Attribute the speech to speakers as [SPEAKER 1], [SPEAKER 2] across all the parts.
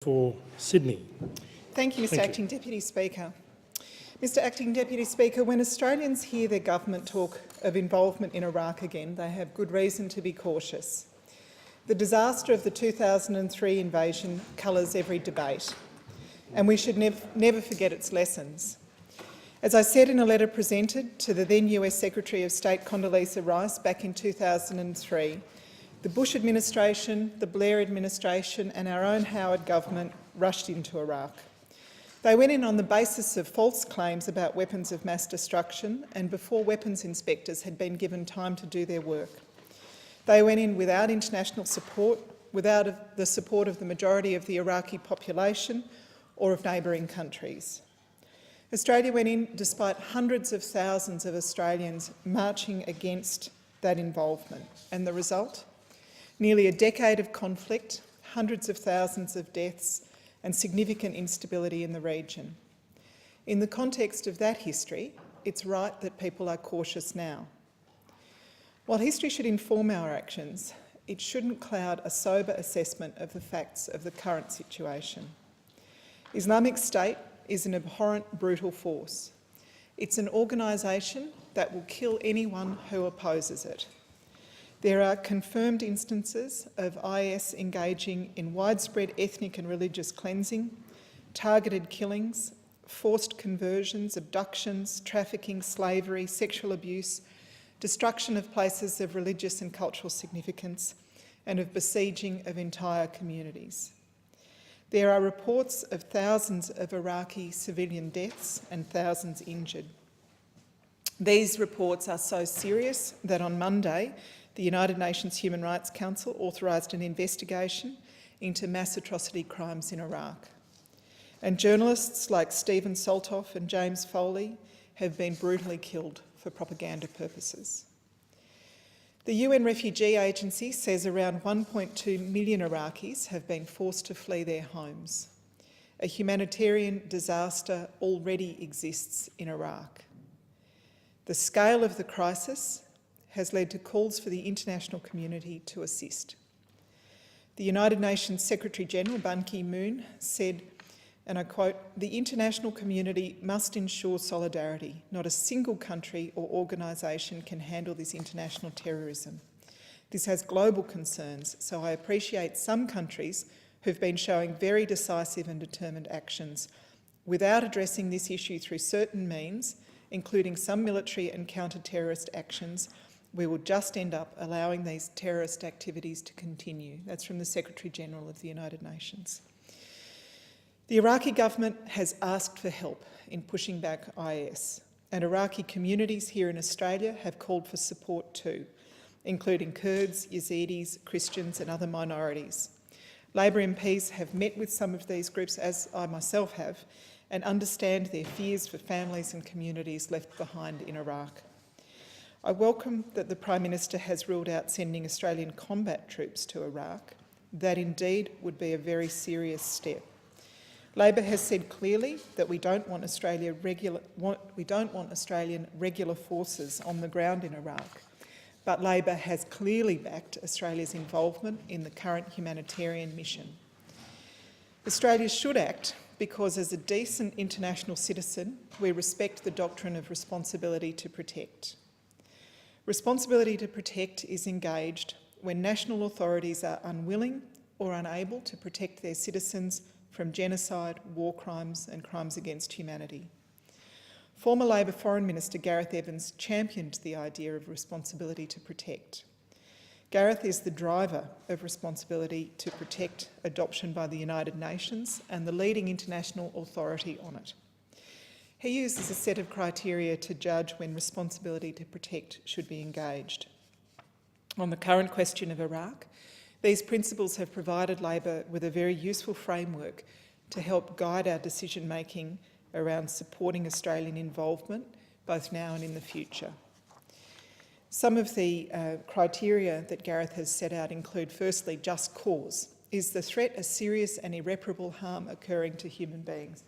[SPEAKER 1] For Sydney.
[SPEAKER 2] Thank you, Mr Acting Deputy Speaker. Mr Acting Deputy Speaker, when Australians hear their government talk of involvement in Iraq again, they have good reason to be cautious. The disaster of the 2003 invasion colours every debate, and we should never forget its lessons. As I said in a letter presented to the then US Secretary of State Condoleezza Rice back in 2003, the Bush administration, the Blair administration and our own Howard government rushed into Iraq. They went in on the basis of false claims about weapons of mass destruction and before weapons inspectors had been given time to do their work. They went in without international support, without the support of the majority of the Iraqi population or of neighbouring countries. Australia went in despite hundreds of thousands of Australians marching against that involvement. And the result? Nearly a decade of conflict, hundreds of thousands of deaths and significant instability in the region. In the context of that history, it's right that people are cautious now. While history should inform our actions, it shouldn't cloud a sober assessment of the facts of the current situation. Islamic State is an abhorrent, brutal force. It's an organisation that will kill anyone who opposes it. There are confirmed instances of IS engaging in widespread ethnic and religious cleansing, targeted killings, forced conversions, abductions, trafficking, slavery, sexual abuse, destruction of places of religious and cultural significance, and of besieging of entire communities. There are reports of thousands of Iraqi civilian deaths and thousands injured. These reports are so serious that on Monday, the United Nations Human Rights Council authorised an investigation into mass atrocity crimes in Iraq. And journalists like Stephen Soltoff and James Foley have been brutally killed for propaganda purposes. The UN Refugee Agency says around 1.2 million Iraqis have been forced to flee their homes. A humanitarian disaster already exists in Iraq. The scale of the crisis has led to calls for the international community to assist. The United Nations Secretary-General Ban Ki-moon said, and I quote, "The international community must ensure solidarity. Not a single country or organisation can handle this international terrorism. This has global concerns, so I appreciate some countries who've been showing very decisive and determined actions. Without addressing this issue through certain means, including some military and counter-terrorist actions, we will just end up allowing these terrorist activities to continue." That's from the Secretary-General of the United Nations. The Iraqi government has asked for help in pushing back IS, and Iraqi communities here in Australia have called for support too, including Kurds, Yazidis, Christians and other minorities. Labor MPs have met with some of these groups, as I myself have, and understand their fears for families and communities left behind in Iraq. I welcome that the Prime Minister has ruled out sending Australian combat troops to Iraq. That indeed would be a very serious step. Labor has said clearly that we don't want Australian regular forces on the ground in Iraq, but Labor has clearly backed Australia's involvement in the current humanitarian mission. Australia should act because, as a decent international citizen, we respect the doctrine of responsibility to protect. Responsibility to protect is engaged when national authorities are unwilling or unable to protect their citizens from genocide, war crimes and crimes against humanity. Former Labor Foreign Minister Gareth Evans championed the idea of responsibility to protect. Gareth is the driver of responsibility to protect adoption by the United Nations and the leading international authority on it. He uses a set of criteria to judge when responsibility to protect should be engaged. On the current question of Iraq, these principles have provided Labor with a very useful framework to help guide our decision-making around supporting Australian involvement, both now and in the future. Some of the criteria that Gareth has set out include, firstly, just cause. Is the threat a serious and irreparable harm occurring to human beings?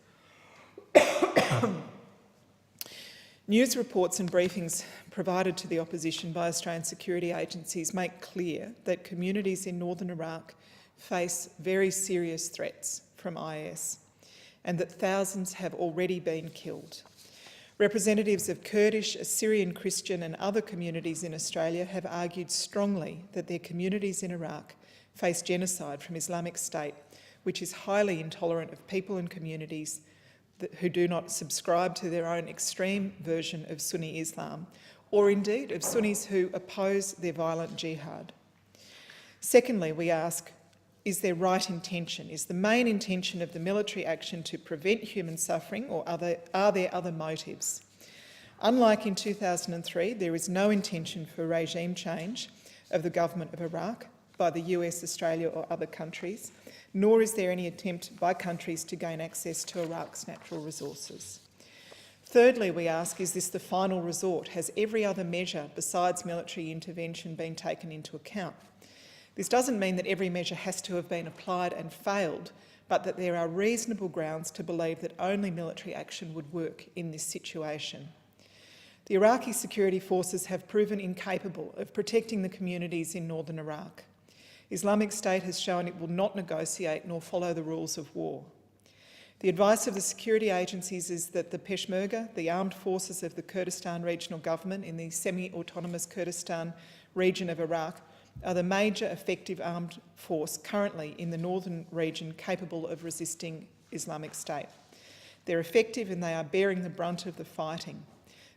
[SPEAKER 2] News reports and briefings provided to the opposition by Australian security agencies make clear that communities in northern Iraq face very serious threats from IS, and that thousands have already been killed. Representatives of Kurdish, Assyrian Christian and other communities in Australia have argued strongly that their communities in Iraq face genocide from Islamic State, which is highly intolerant of people and communities who do not subscribe to their own extreme version of Sunni Islam, or indeed of Sunnis who oppose their violent jihad. Secondly, we ask, is there right intention? Is the main intention of the military action to prevent human suffering, or are there other motives? Unlike in 2003, there is no intention for regime change of the government of Iraq by the US, Australia or other countries, nor is there any attempt by countries to gain access to Iraq's natural resources. Thirdly, we ask, is this the final resort? Has every other measure besides military intervention been taken into account? This doesn't mean that every measure has to have been applied and failed, but that there are reasonable grounds to believe that only military action would work in this situation. The Iraqi security forces have proven incapable of protecting the communities in northern Iraq. Islamic State has shown it will not negotiate nor follow the rules of war. The advice of the security agencies is that the Peshmerga, the armed forces of the Kurdistan Regional Government in the semi-autonomous Kurdistan region of Iraq, are the major effective armed force currently in the northern region capable of resisting Islamic State. They're effective and they are bearing the brunt of the fighting.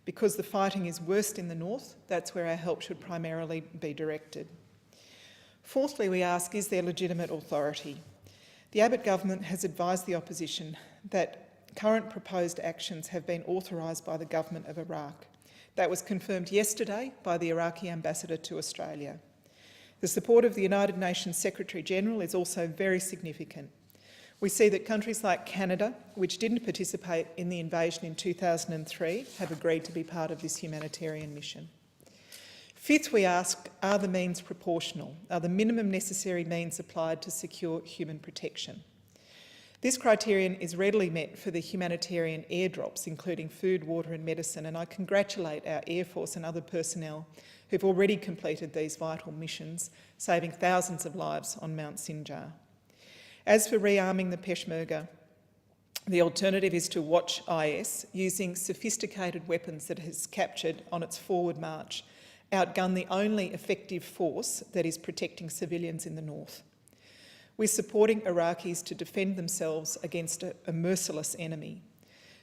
[SPEAKER 2] Because the fighting is worst in the north, that's where our help should primarily be directed. Fourthly, we ask, is there legitimate authority? The Abbott government has advised the opposition that current proposed actions have been authorised by the government of Iraq. That was confirmed yesterday by the Iraqi ambassador to Australia. The support of the United Nations Secretary-General is also very significant. We see that countries like Canada, which didn't participate in the invasion in 2003, have agreed to be part of this humanitarian mission. Fifth, we ask, are the means proportional? Are the minimum necessary means applied to secure human protection? This criterion is readily met for the humanitarian airdrops, including food, water and medicine, and I congratulate our Air Force and other personnel who've already completed these vital missions, saving thousands of lives on Mount Sinjar. As for rearming the Peshmerga, the alternative is to watch IS, using sophisticated weapons that it has captured on its forward march, outgun the only effective force that is protecting civilians in the north. We're supporting Iraqis to defend themselves against a merciless enemy.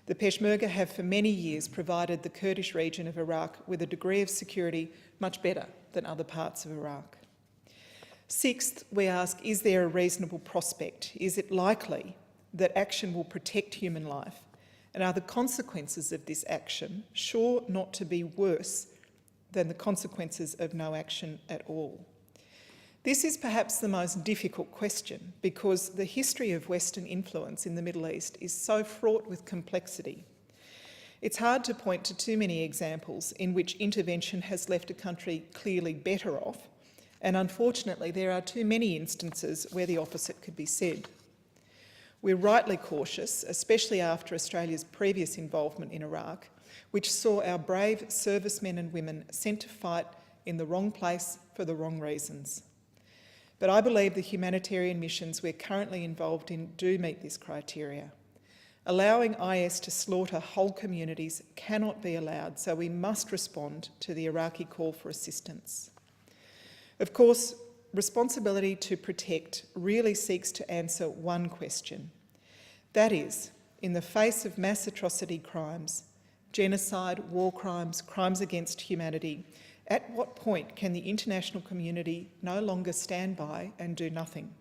[SPEAKER 2] The Peshmerga have for many years provided the Kurdish region of Iraq with a degree of security much better than other parts of Iraq. Sixth, we ask, is there a reasonable prospect? Is it likely that action will protect human life? And are the consequences of this action sure not to be worse than the consequences of no action at all? This is perhaps the most difficult question because the history of Western influence in the Middle East is so fraught with complexity. It's hard to point to too many examples in which intervention has left a country clearly better off, and unfortunately there are too many instances where the opposite could be said. We're rightly cautious, especially after Australia's previous involvement in Iraq, which saw our brave servicemen and women sent to fight in the wrong place for the wrong reasons. But I believe the humanitarian missions we're currently involved in do meet this criteria. Allowing IS to slaughter whole communities cannot be allowed, so we must respond to the Iraqi call for assistance. Of course, responsibility to protect really seeks to answer one question. That is, in the face of mass atrocity crimes, genocide, war crimes, crimes against humanity, at what point can the international community no longer stand by and do nothing?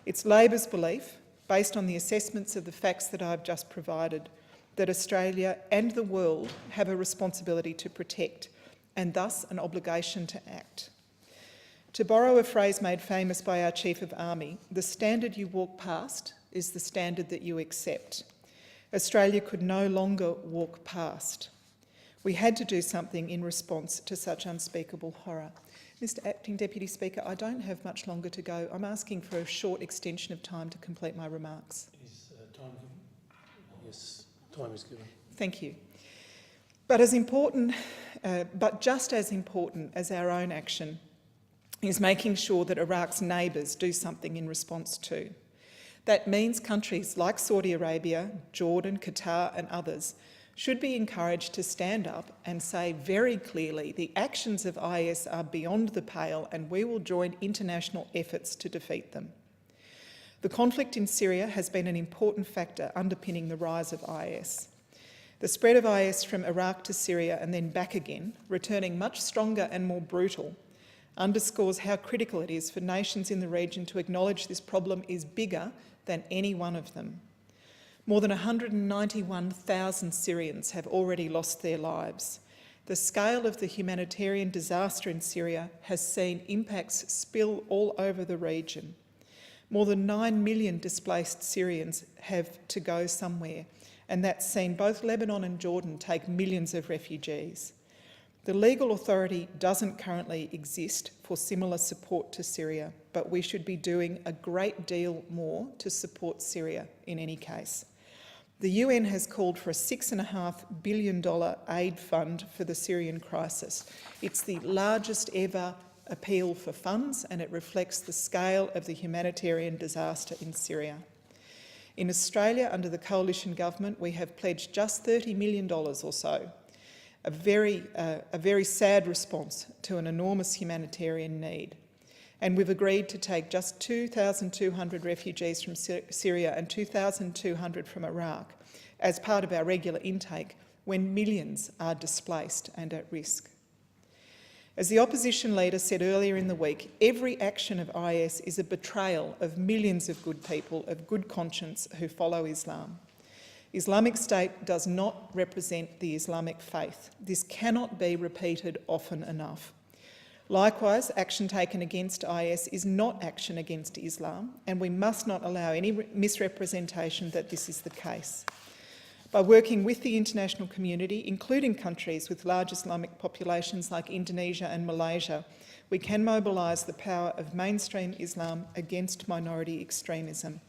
[SPEAKER 2] It's Labor's belief, based on the assessments of the facts that I've just provided, that Australia and the world have a responsibility to protect and thus an obligation to act. To borrow a phrase made famous by our Chief of Army, the standard you walk past is the standard that you accept. Australia could no longer walk past. We had to do something in response to such unspeakable horror. Mr. Acting Deputy Speaker, I don't have much longer to go. I'm asking for a short extension of time to complete my remarks.
[SPEAKER 1] Is time given? Yes, time is given.
[SPEAKER 2] Thank you. But just as important as our own action is making sure that Iraq's neighbours do something in response too. That means countries like Saudi Arabia, Jordan, Qatar and others should be encouraged to stand up and say very clearly the actions of IS are beyond the pale and we will join international efforts to defeat them. The conflict in Syria has been an important factor underpinning the rise of IS. The spread of IS from Iraq to Syria and then back again, returning much stronger and more brutal, underscores how critical it is for nations in the region to acknowledge this problem is bigger than any one of them. More than 191,000 Syrians have already lost their lives. The scale of the humanitarian disaster in Syria has seen impacts spill all over the region. More than 9 million displaced Syrians have to go somewhere, and that's seen both Lebanon and Jordan take millions of refugees. The legal authority doesn't currently exist for similar support to Syria, but we should be doing a great deal more to support Syria in any case. The UN has called for a $6.5 billion aid fund for the Syrian crisis. It's the largest ever appeal for funds and it reflects the scale of the humanitarian disaster in Syria. In Australia, under the coalition government, we have pledged just $30 million or so, a very sad response to an enormous humanitarian need. And we've agreed to take just 2,200 refugees from Syria and 2,200 from Iraq as part of our regular intake when millions are displaced and at risk. As the opposition leader said earlier in the week, every action of IS is a betrayal of millions of good people of good conscience who follow Islam. Islamic State does not represent the Islamic faith. This cannot be repeated often enough. Likewise, action taken against IS is not action against Islam, and we must not allow any misrepresentation that this is the case. By working with the international community, including countries with large Islamic populations like Indonesia and Malaysia, we can mobilise the power of mainstream Islam against minority extremism.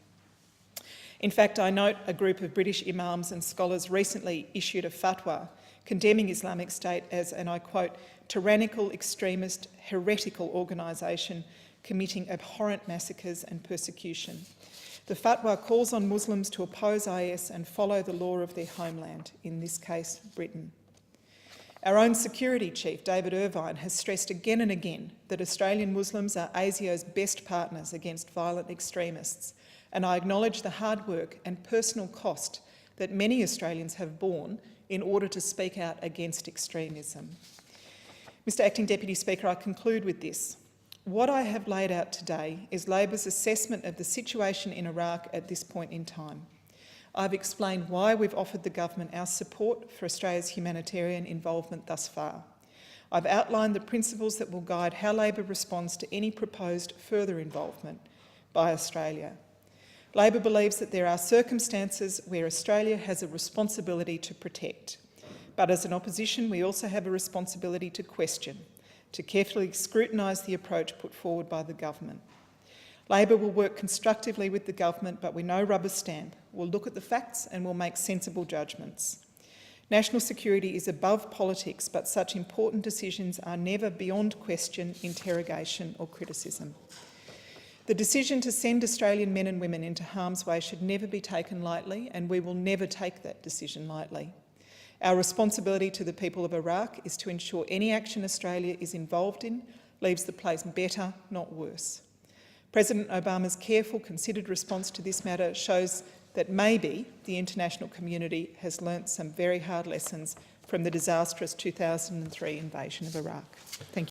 [SPEAKER 2] In fact, I note a group of British imams and scholars recently issued a fatwa condemning Islamic State as, and I quote, tyrannical, extremist, heretical organisation committing abhorrent massacres and persecution. The fatwa calls on Muslims to oppose IS and follow the law of their homeland, in this case, Britain. Our own security chief, David Irvine, has stressed again and again that Australian Muslims are ASIO's best partners against violent extremists, and I acknowledge the hard work and personal cost that many Australians have borne in order to speak out against extremism. Mr Acting Deputy Speaker, I conclude with this. What I have laid out today is Labor's assessment of the situation in Iraq at this point in time. I've explained why we've offered the government our support for Australia's humanitarian involvement thus far. I've outlined the principles that will guide how Labor responds to any proposed further involvement by Australia. Labor believes that there are circumstances where Australia has a responsibility to protect. But as an opposition, we also have a responsibility to question, to carefully scrutinise the approach put forward by the government. Labor will work constructively with the government, but we no rubber stamp. We'll look at the facts and we'll make sensible judgments. National security is above politics, but such important decisions are never beyond question, interrogation or criticism. The decision to send Australian men and women into harm's way should never be taken lightly, and we will never take that decision lightly. Our responsibility to the people of Iraq is to ensure any action Australia is involved in leaves the place better, not worse. President Obama's careful, considered response to this matter shows that maybe the international community has learnt some very hard lessons from the disastrous 2003 invasion of Iraq. Thank you.